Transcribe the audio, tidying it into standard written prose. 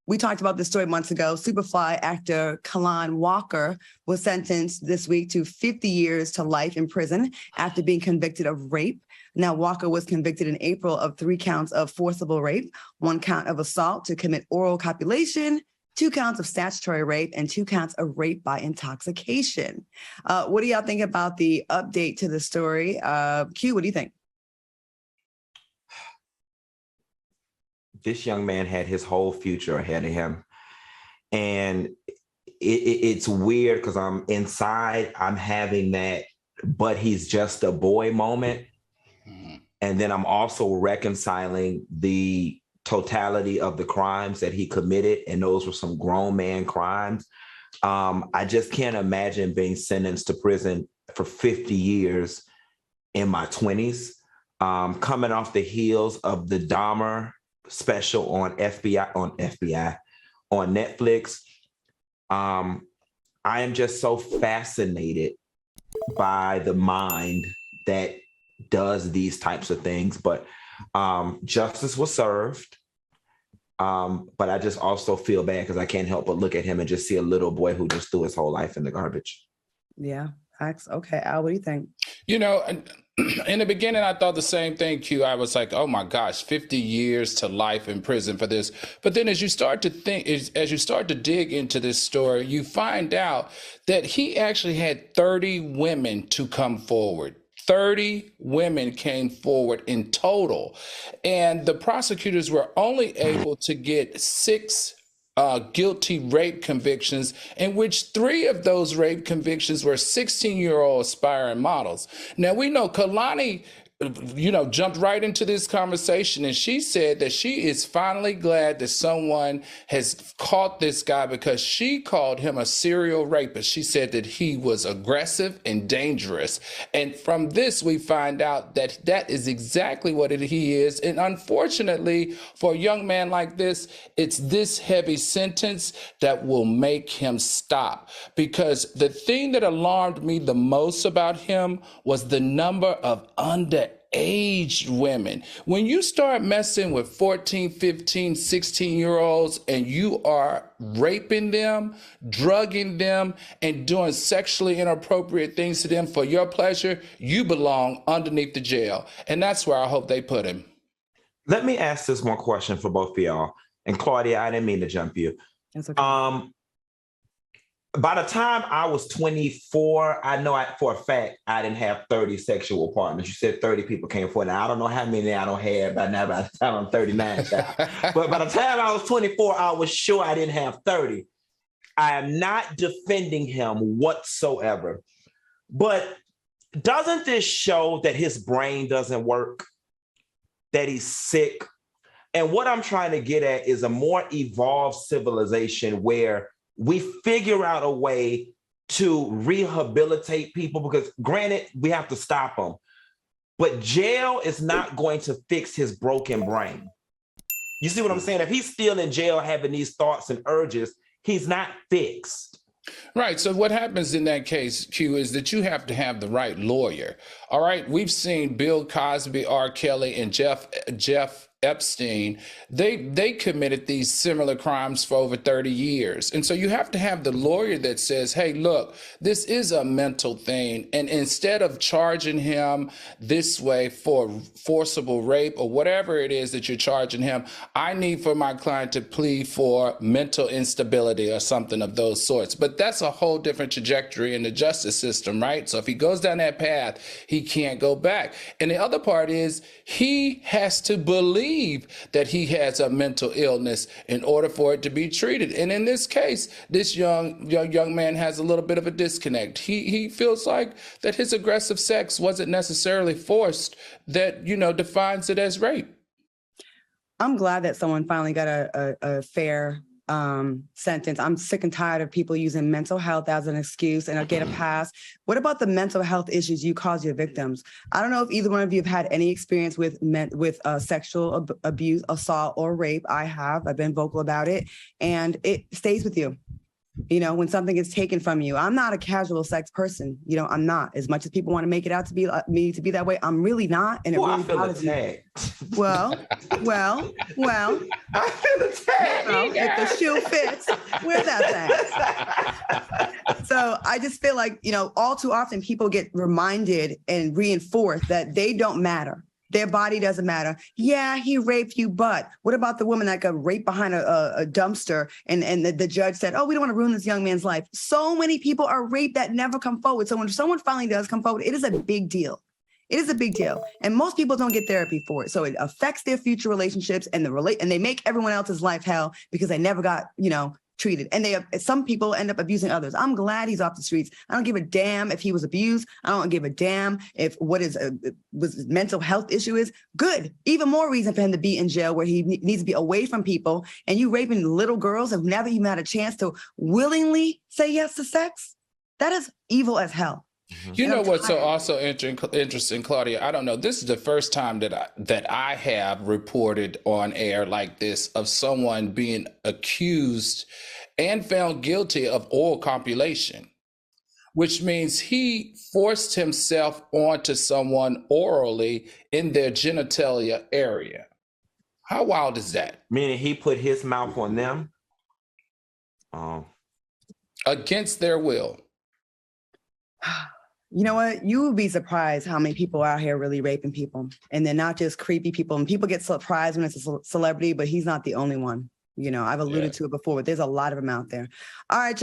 We talked about this story months ago. Superfly actor Kaalan Walker was sentenced this week to 50 years to life in prison after being convicted of rape. Now, Walker was convicted in April of 3 counts of forcible rape, 1 count of assault to commit oral copulation, 2 counts of statutory rape, and 2 counts of rape by intoxication. What do y'all think about the update to the story? Q, what do you think? This young man had his whole future ahead of him. And it's weird because I'm inside, I'm having that, but he's just a boy moment. Mm-hmm. And then I'm also reconciling the totality of the crimes that he committed. And those were some grown man crimes. I just can't imagine being sentenced to prison for 50 years in my 20s, coming off the heels of the Dahmer special on Netflix. I am just so fascinated by the mind that does these types of things, but justice was served. But I just also feel bad because I can't help but look at him and just see a little boy who just threw his whole life in the garbage. Yeah. Okay, Al, what do you think? You know, in the beginning, I thought the same thing, Q. I was like, oh my gosh, 50 years to life in prison for this. But then as you start to think, as you start to dig into this story, you find out that he actually had 30 women to come forward. 30 women came forward in total. And the prosecutors were only able to get 6 guilty rape convictions, in which 3 of those rape convictions were 16-year-old aspiring models. Now, we know Kalani, jumped right into this conversation, and she said that she is finally glad that someone has caught this guy because she called him a serial rapist. She said that he was aggressive and dangerous. And from this, we find out that that is exactly what he is. And unfortunately, for a young man like this, it's this heavy sentence that will make him stop. Because the thing that alarmed me the most about him was the number of underaged women. When you start messing with 14, 15, 16-year-olds and you are raping them, drugging them, and doing sexually inappropriate things to them for your pleasure, you belong underneath the jail. And that's where I hope they put him. Let me ask this one question for both of y'all. And Claudia, I didn't mean to jump you. That's okay. By the time I was 24, I know for a fact I didn't have 30 sexual partners. You said 30 people came forward. Now, I don't know how many I don't have by now, by the time I'm 39. But by the time I was 24, I was sure I didn't have 30. I am not defending him whatsoever. But doesn't this show that his brain doesn't work, that he's sick? And what I'm trying to get at is a more evolved civilization where we figure out a way to rehabilitate people, because granted, we have to stop them, but jail is not going to fix his broken brain. You see what I'm saying? If he's still in jail having these thoughts and urges, he's not fixed. Right. So what happens in that case, Q, is that you have to have the right lawyer. All right. We've seen Bill Cosby, R. Kelly, and Jeff Epstein. They committed these similar crimes for over 30 years. And so you have to have the lawyer that says, hey, look, this is a mental thing. And instead of charging him this way for forcible rape or whatever it is that you're charging him, I need for my client to plead for mental instability or something of those sorts. But that's a whole different trajectory in the justice system, right? So if he goes down that path, he can't go back. And the other part is he has to believe that he has a mental illness in order for it to be treated. And in this case, this young man has a little bit of a disconnect. He feels like that his aggressive sex wasn't necessarily forced, that, defines it as rape. I'm glad that someone finally got a fair sentence. I'm sick and tired of people using mental health as an excuse and get a pass. What about the mental health issues you cause your victims? I don't know if either one of you have had any experience with sexual abuse, assault, or rape. I have. I've been vocal about it, and it stays with you. When something is taken from you. I'm not a casual sex person. I'm not. As much as people want to make it out to be me to be that way, I'm really not. And it really I feel attacked. Well. I feel attacked. if the shoe fits, wear that thing. So I just feel like, all too often people get reminded and reinforced that they don't matter. Their body doesn't matter. Yeah, he raped you, but what about the woman that got raped behind a dumpster and the judge said, oh, we don't want to ruin this young man's life. So many people are raped that never come forward. So when someone finally does come forward, it is a big deal. It is a big deal. And most people don't get therapy for it. So it affects their future relationships and and they make everyone else's life hell because they never got, treated. And some people end up abusing others. I'm glad he's off the streets. I don't give a damn if he was abused. I don't give a damn if what his mental health issue is. Good. Even more reason for him to be in jail where he needs to be away from people. And you raping little girls have never even had a chance to willingly say yes to sex. That is evil as hell. You know what's so also interesting, Claudia? I don't know. This is the first time that I have reported on air like this of someone being accused and found guilty of oral copulation, which means he forced himself onto someone orally in their genitalia area. How wild is that? Meaning he put his mouth on them? Against their will. You know what? You would be surprised how many people out here really raping people. And they're not just creepy people. And people get surprised when it's a celebrity, but he's not the only one. I've alluded to it before, but there's a lot of them out there. All right,